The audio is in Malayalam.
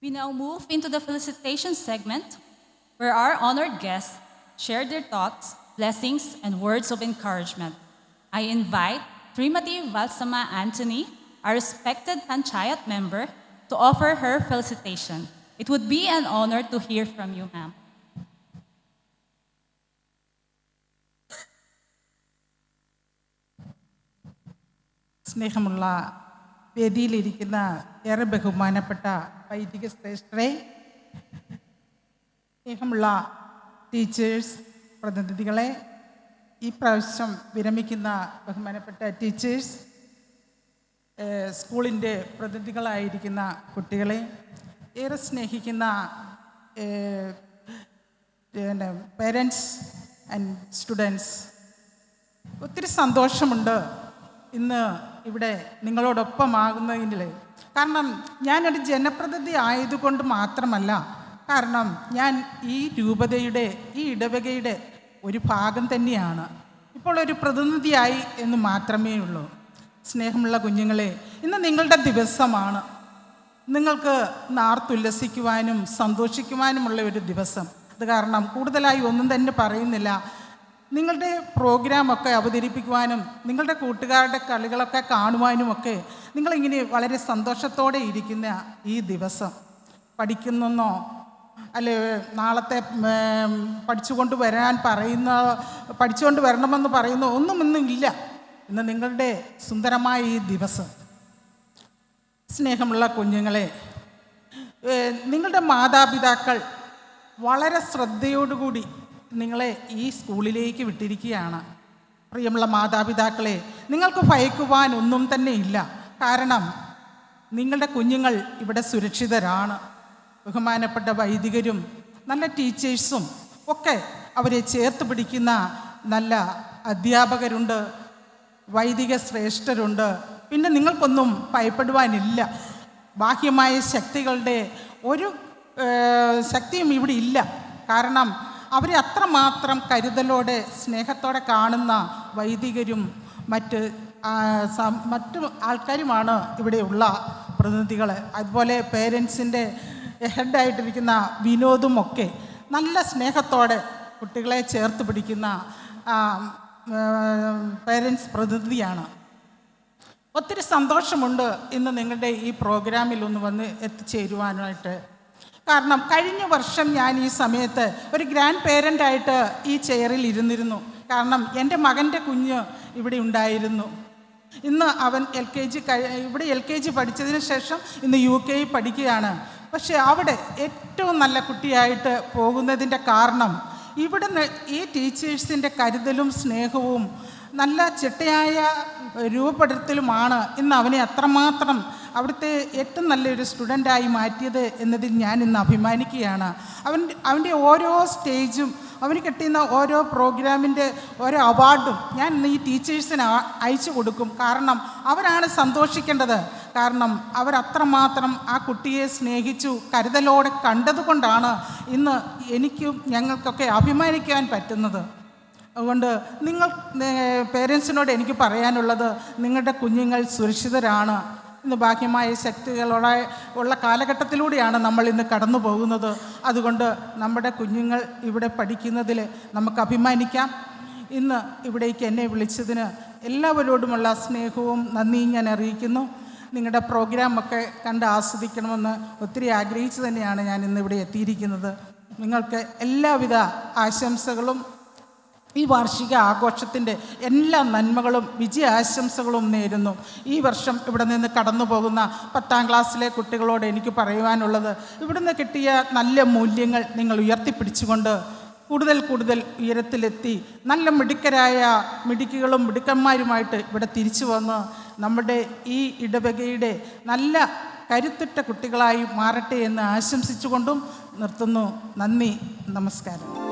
We now move into the felicitation segment where our honored guests share their thoughts, blessings, and words of encouragement. I invite Srimati Valsama Anthony, our respected Panchayat member, to offer her felicitation. It would be an honor to hear from you, ma'am. സ്നേഹമുള്ള വേദിയിലിരിക്കുന്ന ഏറെ ബഹുമാനപ്പെട്ട വൈദിക ശ്രേഷ്ഠരെ, സ്നേഹമുള്ള ടീച്ചേഴ്സ് പ്രതിനിധികളെ, ഈ പ്രാവശ്യം വിരമിക്കുന്ന ബഹുമാനപ്പെട്ട ടീച്ചേഴ്സ്, സ്കൂളിൻ്റെ പ്രതിനിധികളായിരിക്കുന്ന കുട്ടികളെ, ഏറെ സ്നേഹിക്കുന്ന പേരൻസ് ആൻഡ് സ്റ്റുഡൻസ്, ഒത്തിരി സന്തോഷമുണ്ട് ഇന്ന് ഇവിടെ നിങ്ങളോടൊപ്പമാകുന്നതിൽ. കാരണം ഞാനൊരു ജനപ്രതിനിധി ആയതുകൊണ്ട് മാത്രമല്ല, കാരണം ഞാൻ ഈ രൂപതയുടെ, ഈ ഇടവകയുടെ ഒരു ഭാഗം തന്നെയാണ്. ഇപ്പോൾ ഒരു പ്രതിനിധിയായി എന്ന് മാത്രമേ ഉള്ളൂ. സ്നേഹമുള്ള കുഞ്ഞുങ്ങളെ, ഇന്ന് നിങ്ങളുടെ ദിവസമാണ്. നിങ്ങൾക്ക് ആർത്തുല്ലസിക്കുവാനും സന്തോഷിക്കുവാനുമുള്ള ഒരു ദിവസം. അത് കാരണം കൂടുതലായി ഒന്നും തന്നെ പറയുന്നില്ല. നിങ്ങളുടെ പ്രോഗ്രാമൊക്കെ അവതരിപ്പിക്കുവാനും നിങ്ങളുടെ കൂട്ടുകാരുടെ കളികളൊക്കെ കാണുവാനുമൊക്കെ നിങ്ങളിങ്ങനെ വളരെ സന്തോഷത്തോടെ ഇരിക്കുന്ന ഈ ദിവസം, പഠിക്കുന്നെന്നോ അല്ലെ നാളത്തെ പഠിച്ചുകൊണ്ട് വരണമെന്ന് പറയുന്ന ഒന്നും ഇന്നില്ല. ഇന്ന് നിങ്ങളുടെ സുന്ദരമായ ഈ ദിവസം. സ്നേഹമുള്ള കുഞ്ഞുങ്ങളെ, നിങ്ങളുടെ മാതാപിതാക്കൾ വളരെ ശ്രദ്ധയോടുകൂടി നിങ്ങളെ ഈ സ്കൂളിലേക്ക് വിട്ടിരിക്കുകയാണ്. പ്രിയമുള്ള മാതാപിതാക്കളെ, നിങ്ങൾക്ക് ഭയക്കുവാൻ ഒന്നും തന്നെ ഇല്ല. കാരണം നിങ്ങളുടെ കുഞ്ഞുങ്ങൾ ഇവിടെ സുരക്ഷിതരാണ്. ബഹുമാനപ്പെട്ട വൈദികരും നല്ല ടീച്ചേഴ്സും ഒക്കെ അവരെ ചേർത്ത് പിടിക്കുന്ന നല്ല അധ്യാപകരുണ്ട്, വൈദിക ശ്രേഷ്ഠരുണ്ട്. പിന്നെ നിങ്ങൾക്കൊന്നും ഭയപ്പെടുവാനില്ല. ബാഹ്യമായ ശക്തികളുടെ ഒരു ശക്തിയും ഇവിടെ ഇല്ല. കാരണം അവരെ അത്രമാത്രം കരുതലോടെ സ്നേഹത്തോടെ കാണുന്ന വൈദികരും മറ്റ് ആൾക്കാരുമാണ് ഇവിടെയുള്ള പ്രതിനിധികൾ. അതുപോലെ പേരൻസിൻ്റെ ഹെഡായിട്ടിരിക്കുന്ന വിനോദും ഒക്കെ നല്ല സ്നേഹത്തോടെ കുട്ടികളെ ചേർത്ത് പിടിക്കുന്ന പേരൻസ് പ്രതിനിധിയാണ്. ഒത്തിരി സന്തോഷമുണ്ട് ഇന്ന് നിങ്ങളുടെ ഈ പ്രോഗ്രാമിൽ ഒന്ന് വന്ന് എത്തിച്ചേരുവാനായിട്ട്. കാരണം കഴിഞ്ഞ വർഷം ഞാൻ ഈ സമയത്ത് ഒരു ഗ്രാൻഡ് പേരൻ്റായിട്ട് ഈ ചെയറിൽ ഇരുന്നിരുന്നു. കാരണം എൻ്റെ മകൻ്റെ കുഞ്ഞ് ഇവിടെ ഉണ്ടായിരുന്നു. ഇന്ന് അവൻ ഇവിടെ LKG പഠിച്ചതിന് ശേഷം ഇന്ന് UK പഠിക്കുകയാണ്. പക്ഷേ അവിടെ ഏറ്റവും നല്ല കുട്ടിയായിട്ട് പോകുന്നതിൻ്റെ കാരണം ഇവിടുന്ന് ഈ ടീച്ചേഴ്സിൻ്റെ കരുതലും സ്നേഹവും നല്ല ചിട്ടയായ രൂപപ്പെടുത്തലുമാണ് ഇന്ന് അവനെ അത്രമാത്രം അവിടുത്തെ ഏറ്റവും നല്ലൊരു സ്റ്റുഡൻ്റായി മാറ്റിയത് എന്നതിൽ ഞാൻ ഇന്ന് അഭിമാനിക്കുകയാണ്. അവൻ്റെ ഓരോ സ്റ്റേജും അവന് കിട്ടുന്ന ഓരോ പ്രോഗ്രാമിൻ്റെ ഓരോ അവാർഡും ഞാൻ ഇന്ന് ഈ ടീച്ചേഴ്സിന് അയച്ചു കൊടുക്കും. കാരണം അവരാണ് സന്തോഷിക്കേണ്ടത്. കാരണം അവരത്രമാത്രം ആ കുട്ടിയെ സ്നേഹിച്ചു കരുതലോടെ കണ്ടതുകൊണ്ടാണ് ഇന്ന് എനിക്കും ഞങ്ങൾക്കൊക്കെ അഭിമാനിക്കാൻ പറ്റുന്നത്. അതുകൊണ്ട് നിങ്ങൾ പേരൻസിനോട് എനിക്ക് പറയാനുള്ളത്, നിങ്ങളുടെ കുഞ്ഞുങ്ങൾ സുരക്ഷിതരാണ്. ഇന്ന് ബാഹ്യമായ ശക്തികളോടെ ഉള്ള കാലഘട്ടത്തിലൂടെയാണ് നമ്മൾ ഇന്ന് കടന്നു പോകുന്നത്. അതുകൊണ്ട് നമ്മുടെ കുഞ്ഞുങ്ങൾ ഇവിടെ പഠിക്കുന്നതിൽ നമുക്ക് അഭിമാനിക്കാം. ഇന്ന് ഇവിടേക്ക് എന്നെ വിളിച്ചതിന് എല്ലാവരോടുമുള്ള സ്നേഹവും നന്ദിയും ഞാൻ അറിയിക്കുന്നു. നിങ്ങളുടെ പ്രോഗ്രാമൊക്കെ കണ്ട് ആസ്വദിക്കണമെന്ന് ഒത്തിരി ആഗ്രഹിച്ചു തന്നെയാണ് ഞാൻ ഇന്നിവിടെ എത്തിയിരിക്കുന്നത്. നിങ്ങൾക്ക് എല്ലാവിധ ആശംസകളും ഈ വാർഷിക ആഘോഷത്തിൻ്റെ എല്ലാ നന്മകളും വിജയാശംസകളും നേരുന്നു. ഈ വർഷം ഇവിടെ നിന്ന് കടന്നു പോകുന്ന 10ാം ക്ലാസ്സിലെ കുട്ടികളോട് എനിക്ക് പറയുവാനുള്ളത്, ഇവിടുന്ന് കിട്ടിയ നല്ല മൂല്യങ്ങൾ നിങ്ങൾ ഉയർത്തിപ്പിടിച്ചുകൊണ്ട് കൂടുതൽ ഉയരത്തിലെത്തി നല്ല മിടുക്കികളും മിടുക്കന്മാരുമായിട്ട് ഇവിടെ തിരിച്ചു വന്ന് നമ്മുടെ ഈ ഇടവകയുടെ നല്ല കരുത്തുറ്റ കുട്ടികളായി മാറട്ടെ എന്ന് ആശംസിച്ചുകൊണ്ടും നിർത്തുന്നു. നന്ദി, നമസ്കാരം.